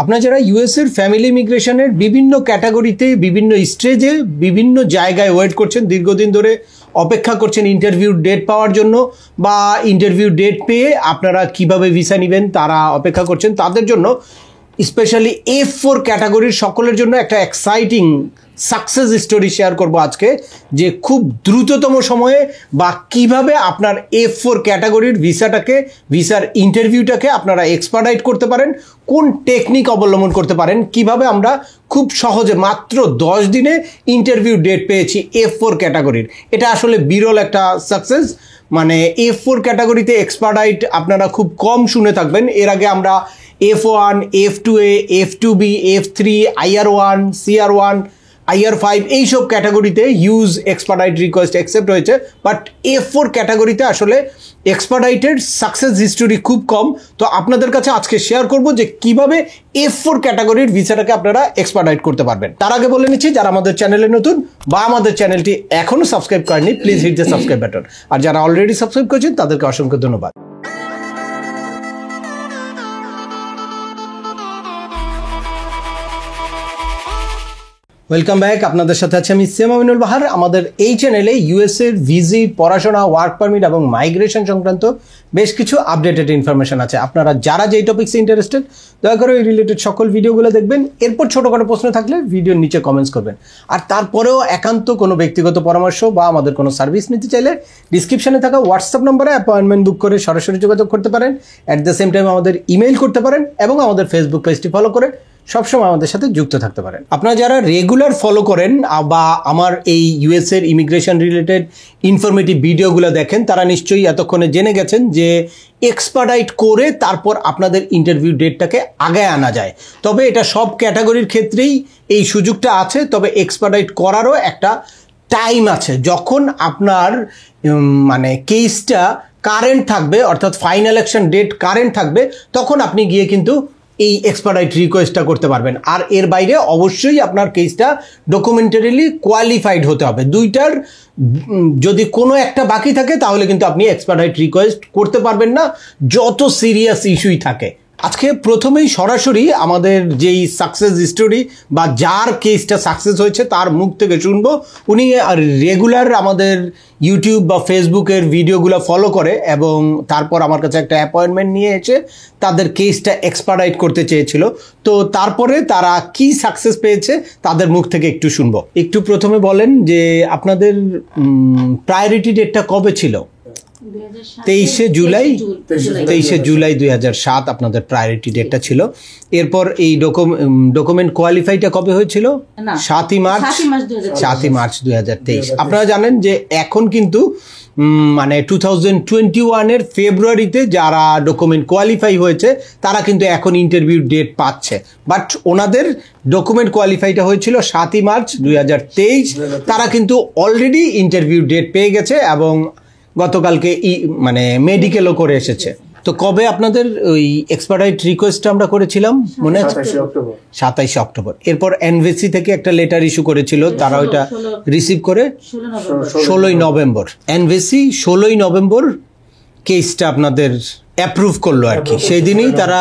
আপনারা যারা ইউএস এর ফ্যামিলি ইমিগ্রেশনের বিভিন্ন ক্যাটাগরিতে বিভিন্ন স্টেজে বিভিন্ন জায়গায় ওয়েট করছেন, দীর্ঘদিন ধরে অপেক্ষা করছেন ইন্টারভিউ ডেট পাওয়ার জন্য, বা ইন্টারভিউ ডেট পেয়ে আপনারা কিভাবে ভিসা নেবেন তারা অপেক্ষা করছেন, তাদের জন্য স্পেশালি F4 ক্যাটাগরির সকলের জন্য একটা এক্সাইটিং সাকসেস স্টোরি শেয়ার করব আজকে, যে খুব দ্রুততম সময়ে বা কিভাবে আপনার F4 ক্যাটাগরির ভিসার ইন্টারভিউটাকে আপনারা এক্সপার্টাইট করতে পারেন, কোন টেকনিক অবলম্বন করতে পারেন, কিভাবে আমরা খুব সহজে মাত্র 10 দিনে ইন্টারভিউ ডেট পেয়েছি F4 ক্যাটাগরির। এটা আসলে বিরল একটা সাকসেস। মানে F4 ক্যাটাগরিতে এক্সপার্টাইট আপনারা খুব কম শুনে থাকবেন। এর আগে আমরা F1, F2A, F2B, F3, IR1, CR1, IR5 এইসব ক্যাটাগরিতে ইউজ এক্সপার্টাইট রিকোয়েস্ট অ্যাকসেপ্ট হয়েছে, বাট F4 ক্যাটাগরিতে আসলে এক্সপার্টাইটের সাকসেস হিস্টোরি খুব কম। তো আপনাদের কাছে আজকে শেয়ার করব যে কিভাবে F4 ক্যাটাগরির ভিসাটাকে আপনারা এক্সপার্টাইট করতে পারবেন। তার আগে বলে নিচ্ছি, যারা আমাদের চ্যানেলে নতুন বা আমাদের চ্যানেলটি এখনো সাবস্ক্রাইব করেনি, please hit the subscribe button. আর যারা অলরেডি সাবস্ক্রাইব করেছেন তাদেরকে অসংখ্য ধন্যবাদ। ওয়েলকাম ব্যাক, আপনাদের সাথে আছে আমি সেম আমিনুল বাহার। আমাদের এই চ্যানেলে ইউএসএর ভিজিট, পড়াশোনা, ওয়ার্ক পারমিট এবং মাইগ্রেশন সংক্রান্ত বেশ কিছু আপডেটেড ইনফরমেশন আছে। আপনারা যারা যেই টপিক্সে ইন্টারেস্টেড দয়া করে ওই রিলেটেড সকল ভিডিওগুলো দেখবেন। এরপর ছোটোখাটো প্রশ্ন থাকলে ভিডিওর নিচে কমেন্টস করবেন। আর তারপরেও একান্ত কোনো ব্যক্তিগত পরামর্শ বা আমাদের কোনো সার্ভিস নিতে চাইলে ডিসক্রিপশনে থাকা হোয়াটসঅ্যাপ নম্বরে অ্যাপয়েন্টমেন্ট বুক করে সরাসরি যোগাযোগ করতে পারেন। অ্যাট দ্য সেম টাইম আমাদের ইমেইল করতে পারেন এবং আমাদের ফেসবুক পেজটি ফলো করে সবসময় আমাদের সাথে যুক্ত থাকতে পারেন। আপনারা যারা রেগুলার ফলো করেন বা আমার এই ইউএসএর ইমিগ্রেশন রিলেটেড ইনফরমেটিভ ভিডিওগুলো দেখেন, তারা নিশ্চয়ই এতক্ষণে জেনে গেছেন যে এক্সপার্টাইট করে তারপর আপনাদের ইন্টারভিউ ডেটটাকে আগায় আনা যায়। তবে এটা সব ক্যাটাগরির ক্ষেত্রেই এই সুযোগটা আছে, তবে এক্সপার্টাইট করারও একটা টাইম আছে। যখন আপনার মানে কেসটা কারেন্ট থাকবে, অর্থাৎ ফাইনাল অ্যাকশন ডেট কারেন্ট থাকবে, তখন আপনি গিয়ে কিন্তু এই এক্সপার্টাইট রিকোয়েস্টটা করতে পারবেন। আর এর বাইরে অবশ্যই আপনার কেসটা ডকুমেন্টারিলি কোয়ালিফাইড হতে হবে। দুইটার যদি কোনো একটা বাকি থাকে তাহলে কিন্তু আপনি এক্সপার্টাইট রিকোয়েস্ট করতে পারবেন না, যত সিরিয়াস ইস্যুই থাকে। আজকে প্রথমেই সরাসরি আমাদের যেই সাকসেস স্টোরি বা যার কেসটা সাকসেস হয়েছে তার মুখ থেকে শুনবো। উনি রেগুলার আমাদের ইউটিউব বা ফেসবুকের ভিডিওগুলো ফলো করে এবং তারপর আমার কাছে একটা অ্যাপয়েন্টমেন্ট নিয়ে এসে তাদের কেসটা এক্সপার্টাইট করতে চেয়েছিল। তো তারপরে তারা কি সাকসেস পেয়েছে তাদের মুখ থেকে একটু শুনবো। একটু প্রথমে বলেন যে আপনাদের প্রায়োরিটি ডেটটা কবে ছিল? 23শে জুলাই 2007 আপনাদের প্রায়োরিটি ডেটটা ছিল। এরপর এই ডকুমেন্ট কোয়ালিফাইটা কবে হয়েছিল? 7ই মার্চ 2023। আপনারা জানেন যে এখন কিন্তু মানে 2021-এর ফেব্রুয়ারিতে যারা ডকুমেন্ট কোয়ালিফাই হয়েছে তারা কিন্তু এখন ইন্টারভিউ ডেট পাচ্ছে, বাট ওনাদের ডকুমেন্ট কোয়ালিফাইটা হয়েছিল 7ই মার্চ 2023। তারা কিন্তু অলরেডি ইন্টারভিউ ডেট পেয়ে গেছে এবং গতকালকে মানে মেডিকেলও করে এসেছে। তো কবে আপনাদের ওই এক্সপার্টাইট রিকোয়েস্টটা আমরা করেছিলাম মনে আছে? 27শে অক্টোবর। এরপর এনভিসি থেকে একটা লেটার ইস্যু করেছিল, তারা ওইটা রিসিভ করে 16ই নভেম্বর। এনভিসি 16ই নভেম্বর কেসটা আপনাদের অ্যাপ্রুভ করলো আর কি। সেই দিনই তারা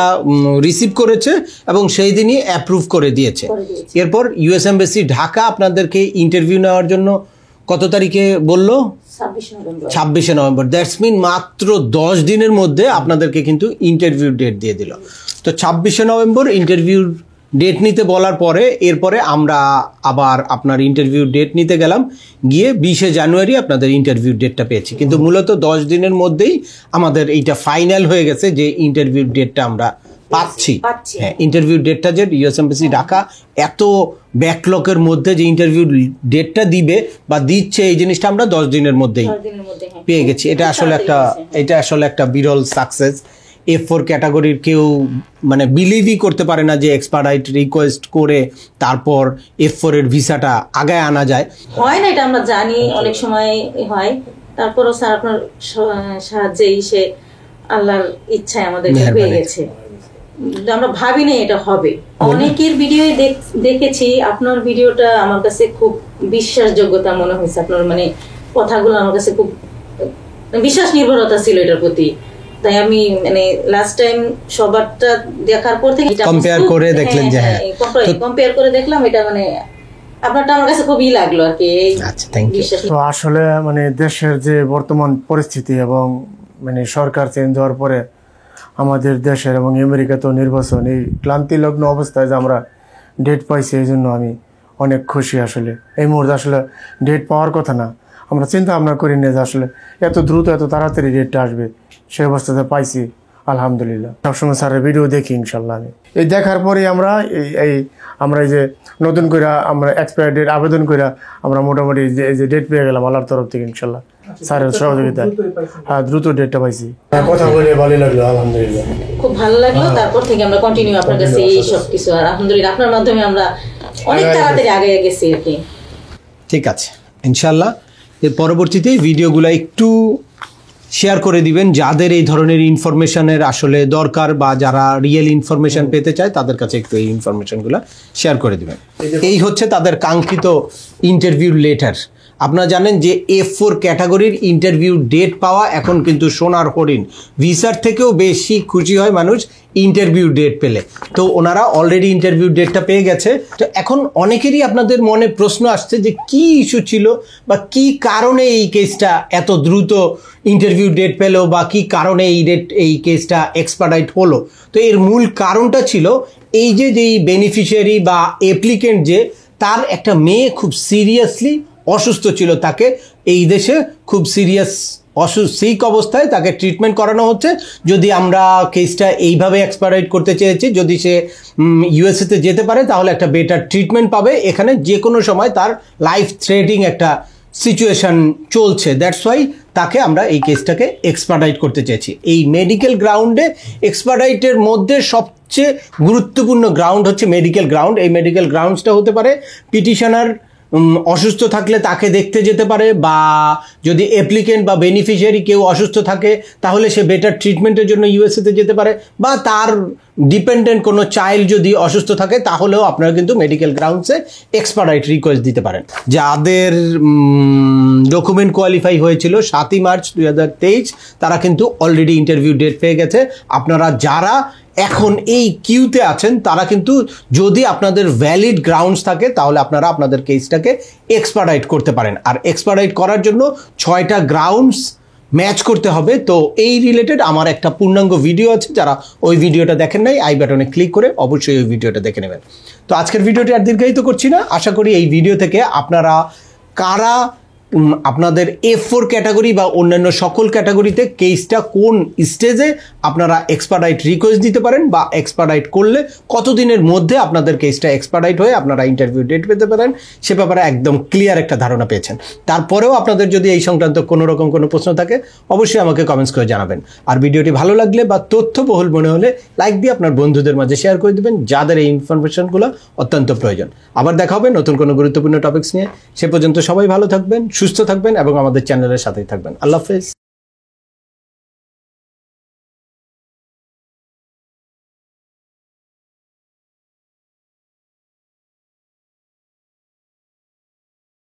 রিসিভ করেছে এবং সেই দিনই অ্যাপ্রুভ করে দিয়েছে। এরপর ইউএস এমবাসি ঢাকা আপনাদেরকে ইন্টারভিউ নেওয়ার জন্য কত তারিখে বললো? 26শে নভেম্বর। দ্যাটস মিন মাত্র 10 দিনের মধ্যে আপনাদেরকে কিন্তু ইন্টারভিউ ডেট দিয়ে দিল। তো 26শে নভেম্বর ইন্টারভিউ ডেট নিতে বলার পরে এরপরে আমরা আবার আপনার ইন্টারভিউ ডেট নিতে গেলাম, গিয়ে 20শে জানুয়ারি আপনাদের ইন্টারভিউ ডেটটা পেয়েছি। কিন্তু মূলত 10 দিনের মধ্যেই আমাদের এইটা ফাইনাল হয়ে গেছে যে ইন্টারভিউ ডেটটা আমরা পাচ্ছি। হ্যাঁ, ইন্টারভিউ ডেটটা যে ইউএস এমবাসি ঢাকা এত ব্যাকলকের মধ্যে যে ইন্টারভিউ ডেটটা দিবে বা দিচ্ছে, এই জিনিসটা আমরা 10 দিনের মধ্যেই পেয়ে গেছি। এটা আসলে একটা বিরল সাকসেস। F4 ক্যাটাগরির কেউ মানে বিলিভই করতে পারে না যে এক্সপার্টাইট রিকোয়েস্ট করে তারপর F4 এর ভিসাটা আগায় আনা যায়। হয় না, এটা আমরা জানি, অনেক সময় হয়। তারপরও স্যার আপনার সাহায্যে সে আল্লাহর ইচ্ছায় আমাদের হয়ে গেছে। আমরা ভাবিনি এটা হবে। অনেকের ভিডিও দেখেছি, আপনার ভিডিওটা আমার কাছে খুব বিশ্বাসযোগ্যতা মনে হয়েছে। আপনার মানে কথাগুলো আমার কাছে খুব বিশ্বাস নির্ভরতা ছিল এটার প্রতি। তাই আমি মানে লাস্ট টাইম সবারটা দেখার পর থেকে কম্পেয়ার করে দেখলেন যে হ্যাঁ কম্পেয়ার করে দেখলাম এটা মানে আপনারটা আমার কাছে খুবই লাগলো আর কি। আচ্ছা, থ্যাংক ইউ। তো আসলে মানে দেশের যে বর্তমান পরিস্থিতি এবং মানে সরকার চেঞ্জ হওয়ার পরে আমাদের দেশের এবং আমেরিকাতেও নির্বাচন, এই ক্লান্তিলগ্ন অবস্থায় যে আমরা ডেট পাইছি, এই জন্য আমি অনেক খুশি। আসলে এই মুহূর্তে আসলে ডেট পাওয়ার কথা না, আমরা চিন্তা ভাবনা করি না যে আসলে এত দ্রুত এত তাড়াতাড়ি ডেটটা আসবে, সেই অবস্থাতে পাইছি আলহামদুলিল্লাহ। সবসময় স্যারের ভিডিও দেখি ইনশাল্লাহ। আমি এই দেখার পরে আমরা আমরা এই যে নতুন করে আমরা এক্সপায়ার ডেট আবেদন করে আমরা মোটামুটি এই যে ডেট পেয়ে গেলাম আল্লাহর তরফ থেকে ইনশাল্লাহ, স্যারের সহযোগিতায়। হ্যাঁ, দ্রুত ডেটটা পাইছি। কথা বলে ভালো লাগলো, আলহামদুলিল্লাহ, খুব ভালো লাগলো। তারপর থেকে আমরা কন্টিনিউ আপনার কাছে এই সব কিছু, আর আলহামদুলিল্লাহ আপনার মাধ্যমে আমরা অনেক তাড়াতাড়ি আগে গেছি আর কি। ঠিক আছে, ইনশাল্লাহ এর পরবর্তীতে ভিডিওগুলো একটু শেয়ার করে দিবেন যাদের এই ধরনের ইনফরমেশনের আসলে দরকার বা যারা রিয়েল ইনফরমেশন পেতে চায় তাদের কাছে একটু এই ইনফরমেশনগুলো শেয়ার করে দিবেন। এই হচ্ছে তাদের কাঙ্ক্ষিত ইন্টারভিউ লেটার। আপনারা জানেন যে F4 ক্যাটাগরির ইন্টারভিউ ডেট পাওয়া এখন কিন্তু সোনার হরিণ। ভিসার থেকেও বেশি খুশি হয় মানুষ ইন্টারভিউ ডেট পেলে। তো ওনারা অলরেডি ইন্টারভিউ ডেটটা পেয়ে গেছে। তো এখন অনেকেরই আপনাদের মনে প্রশ্ন আসছে যে কি ইস্যু ছিল বা কি কারণে এই কেসটা এত দ্রুত ইন্টারভিউ ডেট পেলো বা কি কারণে এই কেসটা এক্সপার্ডাইট হলো। তো এর মূল কারণটা ছিল এই যে বেনিফিশিয়ারি বা অ্যাপ্লিকেন্ট যে তার একটা মেয়ে খুব সিরিয়াসলি অসুস্থ ছিল, তাকে এই দেশে খুব সিরিয়াস সিক অবস্থায় তাকে ট্রিটমেন্ট করানো হচ্ছে। যদি আমরা কেসটা এইভাবে এক্সপায়ার করতে চেয়েছি, যদি সে ইউএসএতে যেতে পারে তাহলে একটা বেটার ট্রিটমেন্ট পাবে। এখানে যে কোনো সময় তার লাইফ থ্রেটিং একটা সিচুয়েশন চলছে, দ্যাটস ওয়াই তাকে আমরা এই কেসটাকে এক্সপার্ডাইট করতে চেয়েছি। এই মেডিকেল গ্রাউন্ডে এক্সপার্ডাইটের মধ্যে সবচেয়ে গুরুত্বপূর্ণ গ্রাউন্ড হচ্ছে মেডিকেল গ্রাউন্ড। এই মেডিকেল গ্রাউন্ডসটা হতে পারে পিটিশনার অসুস্থ থাকলে তাকে দেখতে যেতে পারে, বা যদি অ্যাপ্লিকেন্ট বা বেনিফিশিয়ারি কেউ অসুস্থ থাকে তাহলে সে বেটার ট্রিটমেন্টের জন্য ইউএসএতে যেতে পারে, বা তার ডিপেন্ডেন্ট কোনো চাইল্ড যদি অসুস্থ থাকে তাহলেও আপনারা কিন্তু মেডিকেল গ্রাউন্ডসে এক্সপার্ডাইট রিকোয়েস্ট দিতে পারেন। যাদের ডকুমেন্ট কোয়ালিফাই হয়েছিল 7ই মার্চ 2023 তারা কিন্তু অলরেডি ইন্টারভিউ ডেট পেয়ে গেছে। আপনারা যারা এখন এই কিউতে আছেন তারা কিন্তু যদি আপনাদের ভ্যালিড গ্রাউন্ডস থাকে তাহলে আপনারা আপনাদের কেসটাকে এক্সপার্ডাইট করতে পারেন। আর এক্সপার্ডাইট করার জন্য 6টা গ্রাউন্ডস ম্যাচ করতে হবে। তো এই রিলেটেড আমার একটা পূর্ণাঙ্গ ভিডিও আছে, যারা ওই ভিডিওটা দেখেন নাই আই বাটনে ক্লিক করে অবশ্যই ওই ভিডিওটা দেখে নেবেন। তো আজকের ভিডিওটি আর দীর্ঘায়িত করছি না, আশা করি এই ভিডিও থেকে আপনারা কারা আপনাদের F4 ক্যাটাগরি বা অন্যান্য সকল ক্যাটাগরিতে কেসটা কোন স্টেজে আপনারা এক্সপার্ডাইট রিকোয়েস্ট দিতে পারেন, বা এক্সপার্ডাইট করলে কতদিনের মধ্যে আপনাদের কেসটা এক্সপার্ডাইট হয়ে আপনারা ইন্টারভিউ ডেট পেতে পারেন সে ব্যাপারে একদম ক্লিয়ার একটা ধারণা পেয়েছেন। তারপরেও আপনাদের যদি এই সংক্রান্ত কোনো রকম কোনো প্রশ্ন থাকে অবশ্যই আমাকে কমেন্টস করে জানাবেন। আর ভিডিওটি ভালো লাগলে বা তথ্যবহুল মনে হলে লাইক দিয়ে আপনার বন্ধুদের মাঝে শেয়ার করে দেবেন যাদের এই ইনফরমেশনগুলো অত্যন্ত প্রয়োজন। আবার দেখা হবে নতুন কোনো গুরুত্বপূর্ণ টপিকস নিয়ে। সে পর্যন্ত সবাই ভালো থাকবেন, সুস্থ থাকবেন এবং আমাদের চ্যানেলের সাথেই থাকবেন। আল্লাহ হাফেজ।